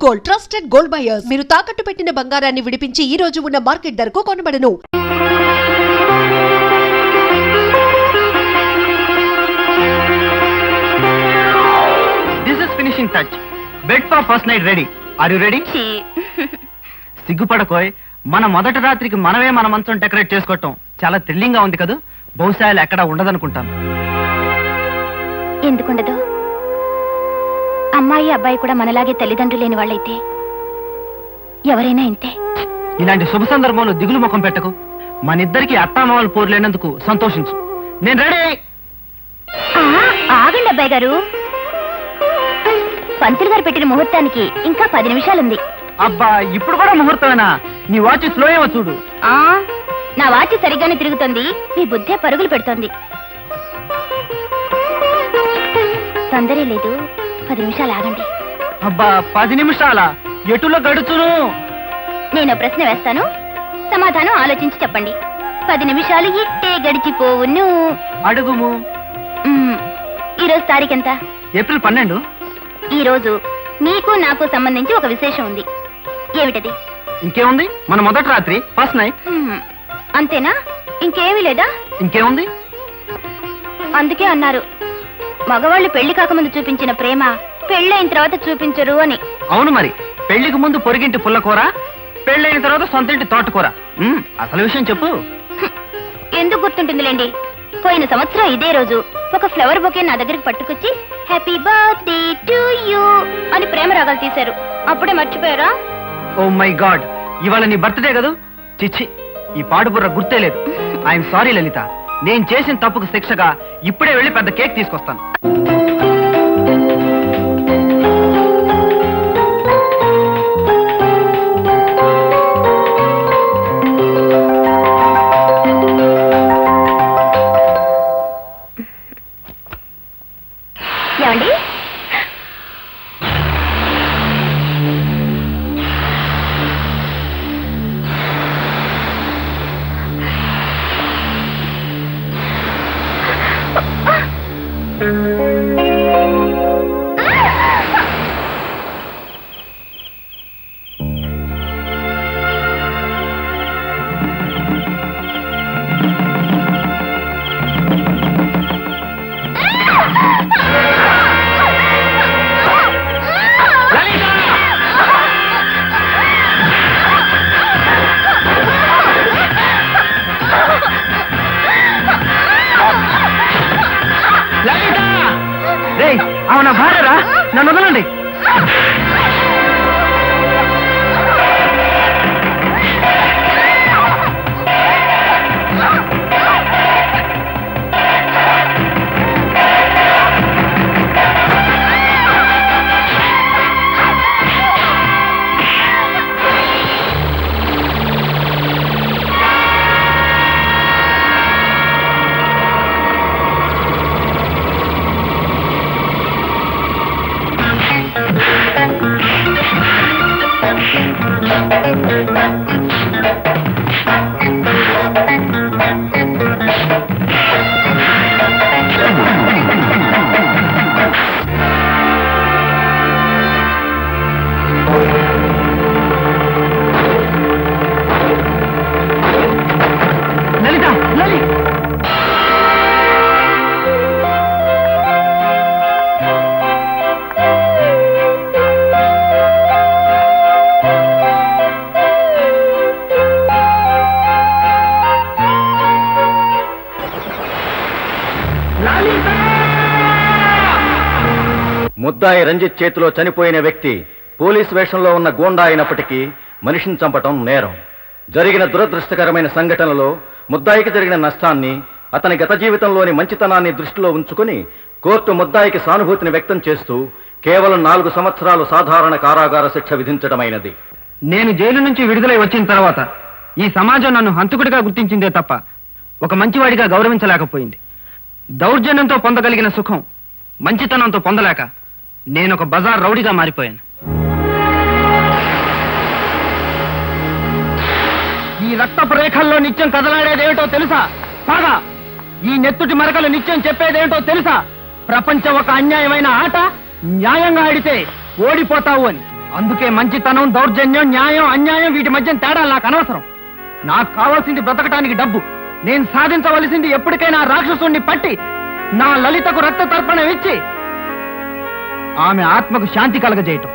Gold, trusted gold buyers. మీరు తాకట్టు పెట్టిన బంగారాన్ని విడిపించి ఈ రోజు ఉన్న మార్కెట్ ధరకు కొనబడను. This is finishing touch. Bed for first night ready. Are you ready? సిగ్గుపడకోయ్. మన మొదటి రాత్రికి మనమే మన మంచం డెకరేట్ చేసుకోవటం చాలా థ్రిల్లింగ్ గా ఉంది కదా. బహుశా ఎక్కడ ఉండదనుకుంటాను. ఎందుకుండదు? అమ్మాయి అబ్బాయి కూడా మనలాగే తల్లిదండ్రులు లేని వాళ్ళైతే ఎవరైనా ఇంతే. ఇలాంటి శుభ సందర్భంలో దిగులు ముఖం పెట్టకు. మనిద్దరికి అత్తామామలు పోరులేనందుకు సంతోషించు. నేను రెడీ. ఆగండి అబ్బాయి గారు, పంతులు గారు పెట్టిన ముహూర్తానికి ఇంకా 10 నిమిషాలుంది. అబ్బా, ఇప్పుడు కూడా ముహూర్తమేనా? నీ వాచ్ స్లో ఏమో చూడు. నా వాచ్ సరిగ్గానే తిరుగుతోంది, మీ బుద్ధే పరుగులు పెడుతోంది. తొందరే లేదు, 10 నిమిషాలు ఆగండి. అబ్బా, 10 నిమిషాలా? ఎటులో గడుచును? నేను ప్రశ్న వేస్తాను, సమాధానం ఆలోచించి చెప్పండి. 10 నిమిషాలు ఇట్టే గడిచిపోవును. అడుగుము. ఈరోజు తారీఖెంత? ఏప్రిల్ 12. ఈ రోజు నీకు నాకు సంబంధించి ఒక విశేషం ఉంది. ఏమిటది? ఇంకేముంది, మన మొదటి రాత్రి, ఫస్ట్ నైట్. అంతేనా? ఇంకేమీ లేదా? ఇంకేముంది? అందుకే అన్నారు, మగవాళ్ళు పెళ్లి కాకముందు చూపించిన ప్రేమ పెళ్ళైన తర్వాత చూపించరు అని. అవును మరి, పెళ్లికి ముందు పొరిగింటి పుల్లకూర, పెళ్ళైన తర్వాత సొంతింటి తోటకూర. అసలు విషయం చెప్పు. ఎందుకు గుర్తుంటుందిలేండి, పోయిన సంవత్సరం ఇదే రోజు ఒక ఫ్లవర్ బొకే నా దగ్గరికి పట్టుకొచ్చి హ్యాపీ బర్త్డే టు యూ అని ప్రేమ రాగాలు తీశారు. అప్పుడే మర్చిపోయారా? ఓ మై గాడ్, ఇవాళ నీ బర్త్డే కదా. చిచ్చి, ఈ పాడుబుర్ర గుర్తే లేదు. ఐఎమ్ సారీ లలిత, నేను చేసిన తప్పుకు శిక్షగా ఇప్పుడే వెళ్ళి పెద్ద కేక్ తీసుకొస్తాను. ఏమండి, అవునా భార్యరా? నన్ను వదలండి. లలిత, లలి. ముద్దాయి రంజిత్ చేతిలో చనిపోయిన వ్యక్తి పోలీసు వేషంలో ఉన్న గూండా అయినప్పటికీ మనిషిని చంపటం నేరం. జరిగిన దురదృష్టకరమైన సంఘటనలో ముద్దాయికి జరిగిన నష్టాన్ని, అతని గత జీవితంలోని మంచితనాన్ని దృష్టిలో ఉంచుకుని కోర్టు ముద్దాయికి సానుభూతిని వ్యక్తం చేస్తూ కేవలం 4 సంవత్సరాలు సాధారణ కారాగార శిక్ష విధించడమైనది. నేను జైలు నుంచి విడుదలై వచ్చిన తర్వాత ఈ సమాజం నన్ను హంతకుడిగా గుర్తించిందే తప్ప ఒక మంచివాడిగా గౌరవించలేకపోయింది. దౌర్జన్యంతో పొందగలిగిన సుఖం మంచితనంతో పొందలేక నేనొక బజార్ రౌడీగా మారిపోయాను. ఈ రక్తపు రేఖల్లో నిత్యం కదలాడేదేమిటో తెలుసా? కాగా ఈ నెత్తుటి మరకలు నిత్యం చెప్పేదేమిటో తెలుసా? ప్రపంచం ఒక అన్యాయమైన ఆట, న్యాయంగా ఆడితే ఓడిపోతావు అని. అందుకే మంచితనం, దౌర్జన్యం, న్యాయం, అన్యాయం వీటి మధ్య తేడా నాకు అనవసరం. నాకు కావాల్సింది బ్రతకటానికి డబ్బు. నేను సాధించవలసింది ఎప్పటికైనా రాక్షసుణ్ణి పట్టి నా లలితకు రక్త తర్పణం ఇచ్చి ఆమె ఆత్మకు శాంతి కలగజేయటం.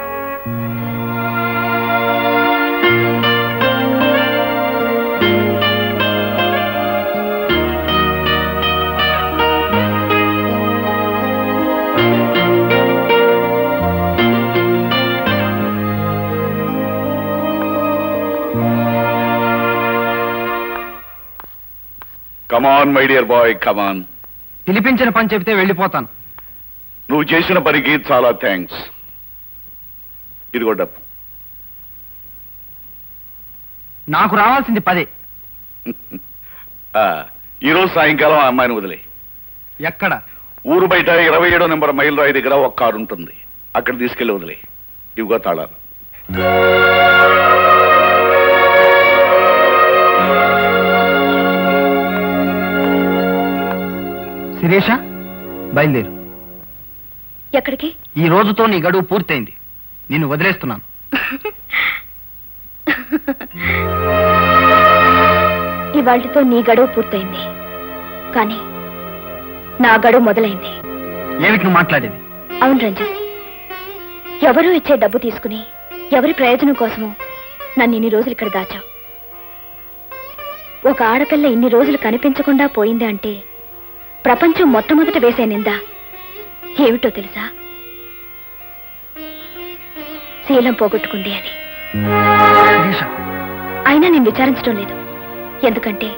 కమాన్ మై డియర్ బాయ్, కమాన్. పిలిపించిన పని చెబితే వెళ్ళిపోతాను. నువ్వు చేసిన పనికి చాలా థ్యాంక్స్. ఇదిగో డబ్బు. నాకు రావాల్సింది 10. ఈరోజు సాయంకాలం ఆ అమ్మాయిని వదిలే. ఎక్కడ? ఊరు బయట 27వ నెంబర్ మైల్ రాయి దగ్గర ఒక కారు ఉంటుంది, అక్కడ తీసుకెళ్లి వదిలే. ఇవిగో తాళాలు. శిరీష, బయలుదేరు. ఎక్కడికి? ఈ రోజుతో నీ గడువు పూర్తయింది. నిన్ను వదిలేస్తున్నాను. ఇవాళ్టితో నీ గడువు పూర్తయింది, కానీ నా గడువు మొదలైంది. ఏమిటి నువ్వు మాట్లాడేది? అవును రంజిత్, ఎవరూ ఇచ్చే డబ్బు తీసుకుని ఎవరి ప్రయోజనం కోసమో నన్ను ఇన్ని రోజులు ఇక్కడ దాచావు. ఒక ఆడపిల్ల ఇన్ని రోజులు కనిపించకుండా పోయింది అంటే ప్రపంచం మొట్టమొదట వేసే నింద ఏమిటో తెలుసా? శీలం పోగొట్టుకుంది అని. శిరీష, అయినా నేను విచారించడం లేదు. ఎందుకంటే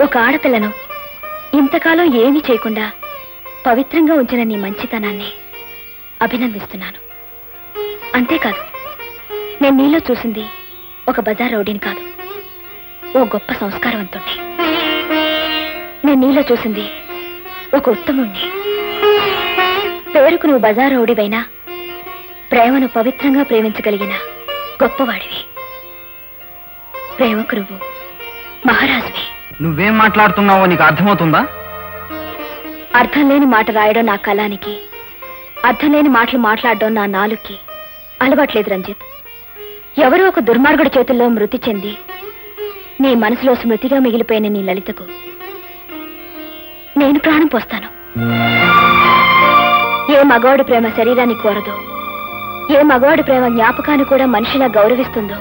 ఒక ఆడపిల్లను ఇంతకాలం ఏమీ చేయకుండా పవిత్రంగా ఉంచిన నీ మంచితనాన్ని అభినందిస్తున్నాను. అంతేకాదు, నేను నీలో చూసింది ఒక బజార్ రౌడీని కాదు, ఓ గొప్ప సంస్కారవంతుణ్ణి. నేను నీలో చూసింది ఒక ఉత్తముణ్ణి. పేరుకు నువ్వు బజార్ రౌడీవైనా ప్రేమను పవిత్రంగా ప్రేమించగలిగిన గొప్పవాడివి. ప్రేమకు నువ్వు మహారాజువి. నువ్వేం మాట్లాడుతున్నావో నీకు అర్థమవుతుందా? అర్థం లేని మాట రాయడం నా కళానికి, అర్థం లేని మాటలు మాట్లాడడం నా నాలుగుకి అలవాట్లేదు రంజిత్. ఎవరో ఒక దుర్మార్గుడి చేతుల్లో మృతి చెంది నీ మనసులో స్మృతిగా మిగిలిపోయిన నీ లలితకు నేను ప్రాణం పోస్తాను. ఏ మగవాడి ప్రేమ శరీరాన్ని కోరదో, ఏ మగవాడి ప్రేమ జ్ఞాపకాన్ని కూడా మనిషిలా గౌరవిస్తుందో,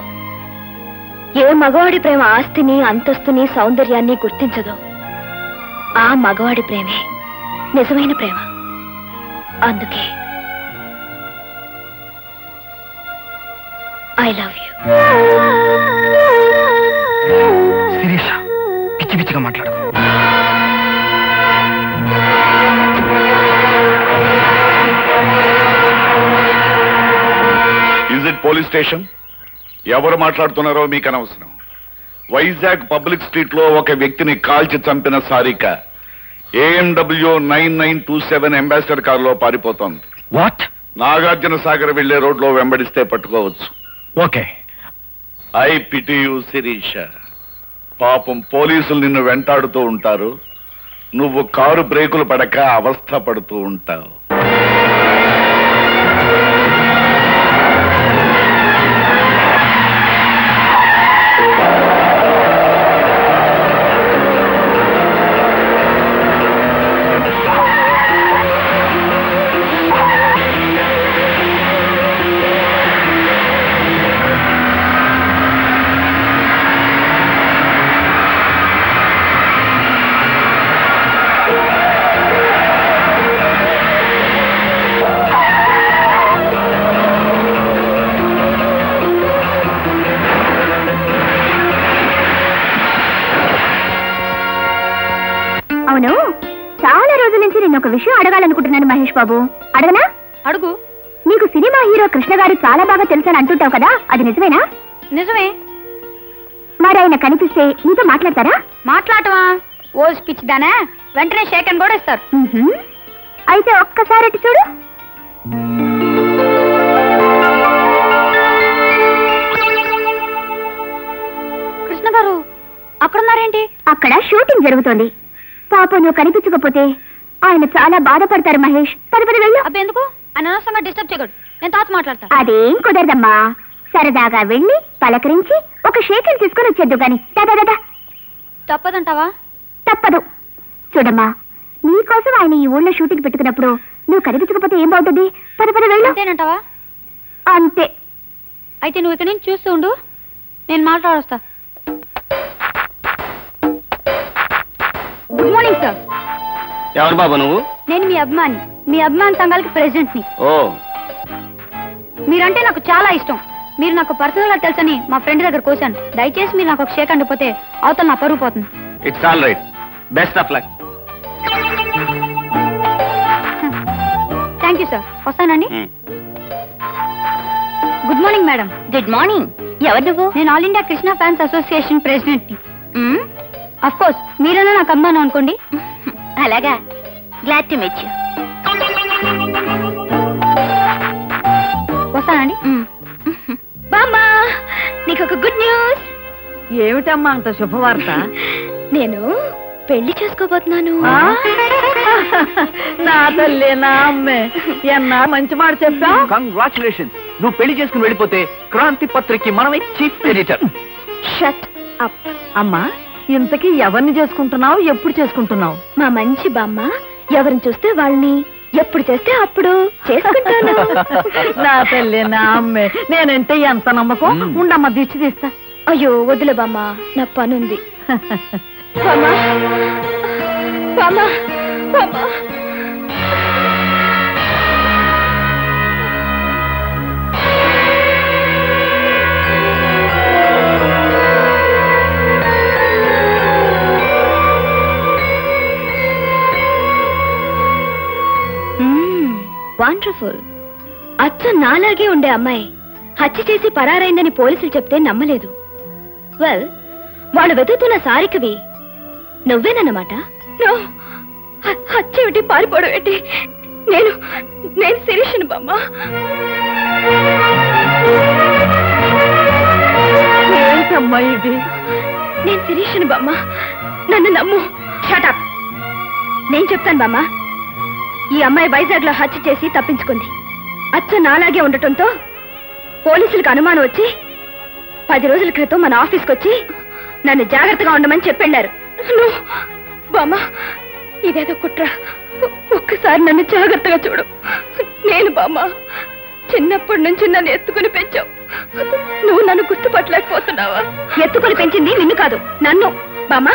ఏ మగవాడి ప్రేమ ఆస్తిని, అంతస్తుని, సౌందర్యాన్ని గుర్తించదో, ఆ మగవాడి ప్రేమే నిజమైన ప్రేమ. అందుకే ఐ లవ్ యూ. శిరీష, పిచ్చి పిచ్చిగా మాట్లాడు. Is it police station? ఎవరు మాట్లాడుతున్నారో మీకు అనవసరం. వైజాగ్ పబ్లిక్ స్ట్రీట్ లో ఒక వ్యక్తిని కాల్చి చంపిన సారిక AMW 9927 అంబాసిడర్ కారులో పారిపోతోంది. వాట్? నాగార్జున సాగర్ వెళ్లే రోడ్లో వెంబడిస్తే పట్టుకోవచ్చు. Okay. I pity you Sirisha. పాపం పోలీసులు నిన్ను వెంటాడుతూ ఉంటారు, నువ్వు కారు బ్రేకులు పడక అవస్థ పడుతూ ఉంటావు. అవును, చాలా రోజుల నుంచి నేను ఒక విషయం అడగాలనుకుంటున్నాను మహేష్ బాబు. అడగనా? అడుగు. నీకు సినిమా హీరో కృష్ణ గారు చాలా బాగా తెలుసని అంటుంటావు కదా, అది నిజమేనా? నిజమే. మరి ఆయన కనిపిస్తే నీతో మాట్లాడతారా? మాట్లాడటమా? ఓ స్పీచ్ దానా, వెంటనే షేక్ అని కూడా ఇస్తారు. అయితే ఒక్కసారి అటు చూడు. కృష్ణ గారు అక్కడున్నారేంటి? అక్కడ షూటింగ్ జరుగుతోంది. పాప నువ్వు కనిపించకపోతే ఆయన చాలా బాధపడతారు మహేష్. పది వెళ్ళు. అబ్బెందుకు? అనవసరంగా డిస్టర్బ్ చేయకూడదు. నేను తాత మాట్లాడతా. అదేం కుదరదమ్మా. సరదాగా వెళ్ళి పలకరించి ఒక షేకిల్ తీసుకొని వచ్చేద్దు గాని. దాదా తప్పదంటావా? తప్పదు. చూడమ్మా, నీకోసం ఆయన ఈ ఊళ్ళో షూటింగ్ పెట్టుకున్నప్పుడు నువ్వు కనిపించకపోతే ఏం బాగుంటుంది? పద పద వెళ్ళు. అంతేనంటావా? అంతే. అయితే నువ్వు ఇక్కడ నుంచి చూస్తూ ఉండు, నేను మాట్లాడొస్తా. Good morning sir. ఎవరు బాబు నువ్వు? నేను మీ అభిమాని సంఘాలకి ప్రెసిడెంట్ ని. ఓ, మీరంటే నాకు చాలా ఇష్టం. మీరు నాకు పర్సనల్ గా తెలుసని మా ఫ్రెండ్ దగ్గర కోశాను. దయచేసి మీరు నాకు ఒక షేక్ అండిపోతే అవతల నా పరుగు పోతుంది. It's all right. Best of luck. Thank you sir. వస్తానండి. Good morning madam. Good morning. ఎవరు నువ్వు? నేను all India Krishna fans association president ని. అఫ్ కోర్స్ మీరన్నా నాకు అమ్మాను అనుకోండి. అలాగా, గ్లాడ్ టు మీట్ యు. వస్తానండి. బామ్మా, నీకు ఒక గుడ్ న్యూస్. ఏమిటమ్మా అంత శుభవార్త? నేను పెళ్లి చేసుకోబోతున్నాను. నా తల్లి, నా అమ్మే, ఎన్నా మంచి మాట చెప్పా. కంగ్రాచులేషన్స్. నువ్వు పెళ్లి చేసుకుని వెళ్ళిపోతే క్రాంతి పత్రికకి మనమే చీఫ్ ఎడిటర్. Shut up. అమ్మా, ఇంతకీ ఎవరిని చేసుకుంటున్నావు? ఎప్పుడు చేసుకుంటున్నావు? మా మంచి బామ్మ ఎవరిని చూస్తే వాళ్ళని, ఎప్పుడు చేస్తే అప్పుడు చేసుకుంటాను. నా తల్లి, నా అమ్మే, నేనంటే ఎంత నమ్మకం. ఉండమ్మా, దిష్టి తీస్తా. అయ్యో వదిలే బామ్మ, నాకు పనుంది. బామ్మ, బామ్మ, బామ్మ. వండర్ఫుల్. అచ్చ నాలాగే ఉండే అమ్మాయి హత్య చేసి పరారైందని పోలీసులు చెప్తే నమ్మలేదు. వెల్, వాళ్ళు వెతుకుతున్న సారికవి నువ్వేనన్నమాట. హత్య ఏంటి, పారిపోవడం ఏంటి? నేను శిరీషను బామ్మ. ఏంటమ్మా ఇది? నేను శిరీషను బామ్మ, నన్ను నమ్ము. షటప్. నేను చెప్తాను బామ్మ. ఈ అమ్మాయి వైజాగ్ లో హత్య చేసి తప్పించుకుంది. అచ్చ నాలాగే ఉండటంతో పోలీసులకు అనుమానం వచ్చి 10 రోజుల క్రితం మన ఆఫీస్కి వచ్చి నన్ను జాగ్రత్తగా ఉండమని చెప్పెళ్ళారు. బామ్మ, ఇదేదో కుట్ర. ఒక్కసారి నన్ను జాగ్రత్తగా చూడు. నేను బామ్మ, చిన్నప్పటి నుంచి నన్ను ఎత్తుకుని పెంచావు. నువ్వు నన్ను గుర్తుపట్టలేకపోతున్నావా? ఎత్తుకుని పెంచింది నిన్ను కాదు, నన్ను. బామ్మ,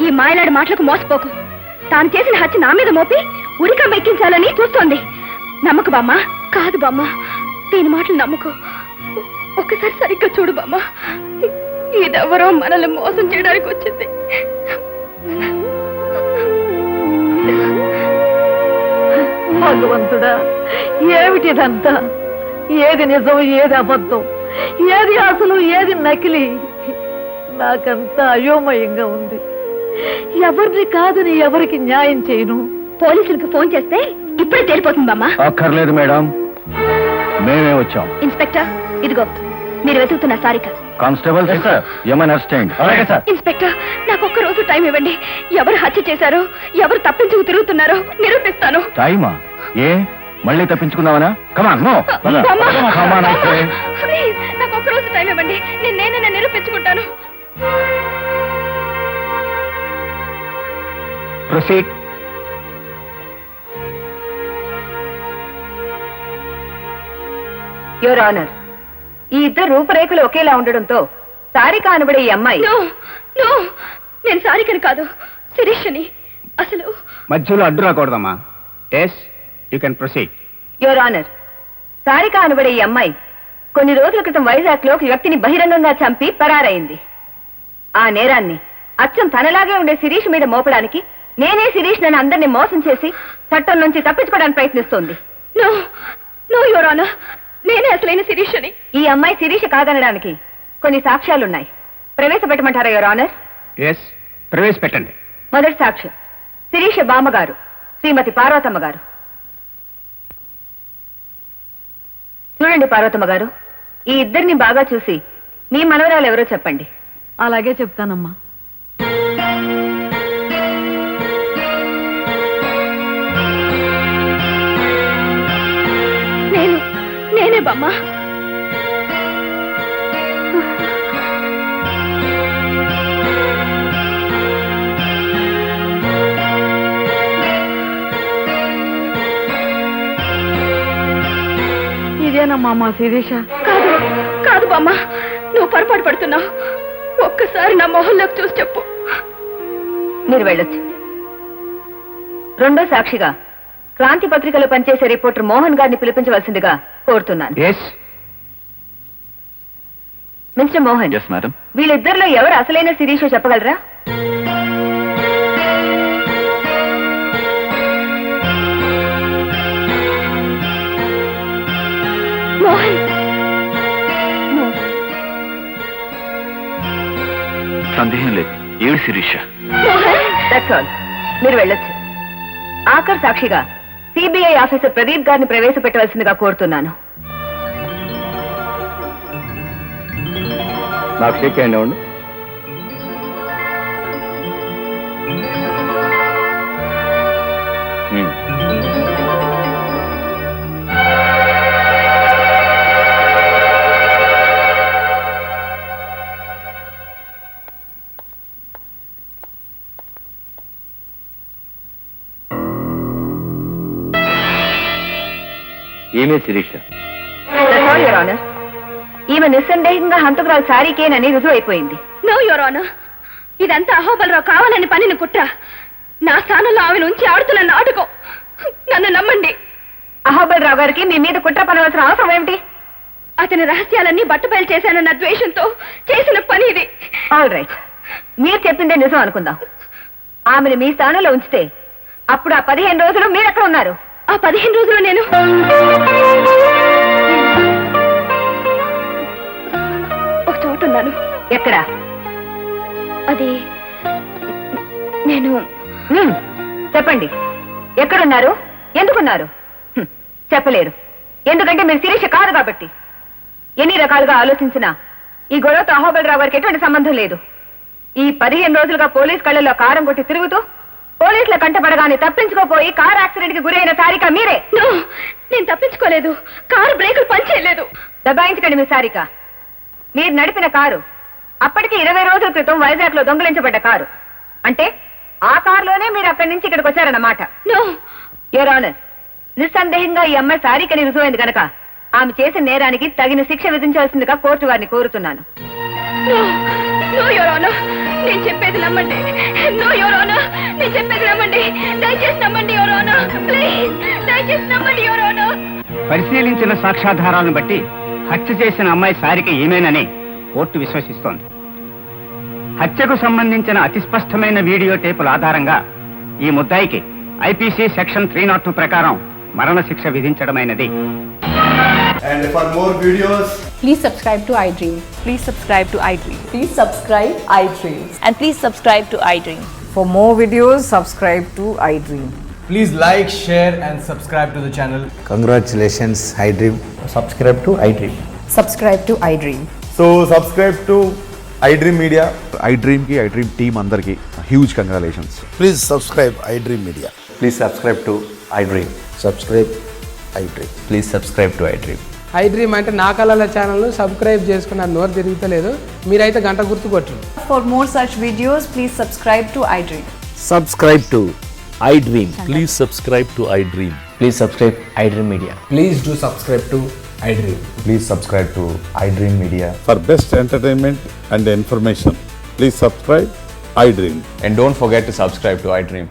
ఈ మాయలాడి మాటలకు మోసపోకు. తాను చేసిన హత్య నా మీద మోపి ఉరికం ఎక్కించాలని చూస్తోంది. నమ్మకు బామ్మ. కాదు బామ్మ, దీని మాటలు నమ్మకు. ఒకసారి సరిగ్గా చూడు బామ్మ. ఇదెవరో మనల్ని మోసం చేయడానికి వచ్చింది. భగవంతుడా, ఏమిటిదంతా? ఏది నిజం, ఏది అబద్ధం, ఏది అసలు, ఏది నకిలీ? నాకంతా అయోమయంగా ఉంది. ఎవరిని కాదని ఎవరికి న్యాయం చేయను? పోలీసులకు ఫోన్ చేస్తే ఇప్పుడే తేలిపోతుంది బామ్మ. అక్కర్లేదు మేడం, మేమే వచ్చాం. ఇన్స్పెక్టర్, ఇదిగో మీరు వెతుకుతున్న సారిక. కానిస్టేబుల్ ఇన్స్పెక్టర్, నాకు ఒక్క రోజు టైం ఇవ్వండి. ఎవరు హత్య చేశారో, ఎవరు తప్పించుకు తిరుగుతున్నారో నిరూపిస్తాను. టైమా? ఏ, మళ్ళీ తప్పించుకుందామనా? కమాన్, నో. ప్లీజ్, నాకు ఒక్క రోజు టైం ఇవ్వండి. నేనే నిరూపించుకుంటాను. ప్రొసీడ్. యువర్ ఆనర్, ఈ ఇద్దరు రూపురేఖలు ఒకేలా ఉండడంతో సారిక అనబడే ఈ అమ్మాయి. నేను సారికని కాదు, శిరీషని. అసలు మధ్యలో అడ్డు రాకూడదమ్మా. Yes, you can proceed. Your honour, Sarika అనబడే ఈ అమ్మాయి కొన్ని రోజుల క్రితం వైజాగ్ లో ఒక వ్యక్తిని బహిరంగంగా చంపి పరారైంది. ఆ నేరాన్ని అచ్చం తనలాగే ఉండే శిరీష్ మీద మోపడానికి నేనే శిరీష్ నన్ను అందరినీ మోసం చేసి చట్టం నుంచి తప్పించుకోవడానికి ప్రయత్నిస్తోంది. నో యువర్ ఆనర్, నేనే అసలైన శిరీష్ అని. ఈ అమ్మాయి శిరీష కాదనడానికి కొన్ని సాక్ష్యాలున్నాయి. ప్రవేశపెట్టమంటారా యువర్ ఆనర్? ఎస్, ప్రవేశపెట్టండి. మొదటి సాక్ష్యం శిరీష బామ్మగారు, శ్రీమతి పార్వతమ్మ గారు. చూడండి పార్వతమ్మ గారు, ఈ ఇద్దరిని బాగా చూసి మీ మనవరాలు ఎవరో చెప్పండి. అలాగే చెప్తానమ్మా. నేను నేనే బామ్మ. ఇదేనమ్మా మా శిరీష? కాదు కాదు బామ్మ, నువ్వు పొరపాటు పడుతున్నావు. ఒక్కసారి నా మొహంలోకి చూసి చెప్పు. మీరు వెళ్ళొచ్చు. రెండో సాక్షిగా క్రాంతి పత్రికలో పనిచేసే రిపోర్టర్ మోహన్ గారిని పిలిపించవలసిందిగా కోరుతున్నాను. Mister Mohan, madam. వీళ్ళిద్దరిలో ఎవరు అసలైన శిరీషో చెప్పగలరా? మోహన్, సందేహం లేదు, ఏడు శిరీష. That's all. మీరు వెళ్ళొచ్చు. ఆఖరు సాక్షిగా సిబిఐ ఆఫీసర్ ప్రదీప్ గారిని ప్రవేశపెట్టవలసిందిగా కోరుతున్నాను. నాకు షేక్ హ్యాండ్ ఇవ్వండి. ఏమే శిరీష? యువర్ ఆనర్, ఈమె నిస్సందేహంగా హంతకురాలు సారీకేనని రుజువు అయిపోయింది. నో యువర్ ఆనర్, ఇదంతా అహోబలరావు కావాలని పనిని కుట్ర. నా స్థానంలో ఆమెను ఉంచి ఆడుతున్న నాటకం. నన్ను నమ్మండి. అహోబలరావు గారికి మీ మీద కుట్ర పనవలసిన అవసరం ఏమిటి? అతని రహస్యాలన్నీ బట్టబయలు చేశానన్న ద్వేషంతో చేసిన పని ఇది. ఆల్ రైట్, మీరు చెప్పిందే నిజం అనుకుందాం. ఆమెను మీ స్థానంలో ఉంచితే అప్పుడు ఆ 15 రోజులు మీరెక్కడ ఉన్నారు? ఆ 15 రోజులు నేను ఒక చోట ఉన్నాను. ఎక్కడ? అది నేను చెప్పండి. ఎక్కడున్నారు? ఎందుకున్నారు? చెప్పలేరు. ఎందుకంటే మీరు శిరీష కాదు కాబట్టి. ఎన్ని రకాలుగా ఆలోచించినా ఈ గొడవతో అహోబలరావు గారికి ఎటువంటి సంబంధం లేదు. ఈ 15 రోజులుగా పోలీస్ కళ్ళల్లో కారం కొట్టి తిరుగుతూ పోలీసుల కంటపడగానే తప్పించుకోపోయి కారు యాక్సిడెంట్ కి గురైన సారిక మీరే. నేను తప్పించుకోలేదు. కారు బ్రేకులు పనిచేయలేదు. దబాయించకండి మీ సారిక. మీరు నడిపిన కారు అప్పటికి 20 రోజుల క్రితం వైజాగ్ లో దొంగిలించబడ్డ కారు. అంటే ఆ కారులోనే మీరు అక్కడి నుంచి ఇక్కడికి వచ్చారన్నమాట. యువర్ ఆనర్, నిస్సందేహంగా ఈ అమ్మాయి సారికని రుజువైంది కనుక ఆమె చేసిన నేరానికి తగిన శిక్ష విధించాల్సిందిగా కోర్టు వారిని కోరుతున్నాను. నేను చెప్పేది నమ్మండి. నో యువర్ ఆనర్, నేను చెప్పేది నమ్మండి. దయచేసి నమ్మండి యువర్ ఆనర్. ప్లీజ్ దయచేసి నమ్మండి యువర్ ఆనర్. పరిశీలించిన సాక్ష్యాధారాలను బట్టి హత్య చేసిన అమ్మాయి సారిక ఏమేనని కోర్టు విశ్వసిస్తోంది. హత్యకు సంబంధించిన అతి స్పష్టమైన వీడియో టేపుల ఆధారంగా ఈ ముద్దాయికి ఐపీసీ సెక్షన్ 302 ప్రకారం మరణశిక్ష విధించడమైనది. And for more videos, Please subscribe to iDream. Please subscribe to iDream. Please subscribe iDream. And please subscribe to iDream. For more videos, subscribe to iDream. please like, share and subscribe to the channel. Congratulations, iDream. Subscribe to iDream. Subscribe to iDream. So subscribe to iDream Media. iDream team andarki huge congratulations. Please subscribe iDream Media. Please subscribe to iDream. Subscribe iDream. Please subscribe to iDream. iDream అంటే నా కళల ఛానల్ను subscribe చేసుకున్న నోరు తిరుగుతలేదు. మీరైతే గంట గుర్తు కొట్టండి. For more such videos, please subscribe to iDream. Subscribe to iDream. Please subscribe to iDream. Please subscribe iDream Media. Please do subscribe to iDream. Please subscribe to iDream Media. For best entertainment and information, please subscribe iDream. And don't forget to subscribe to iDream.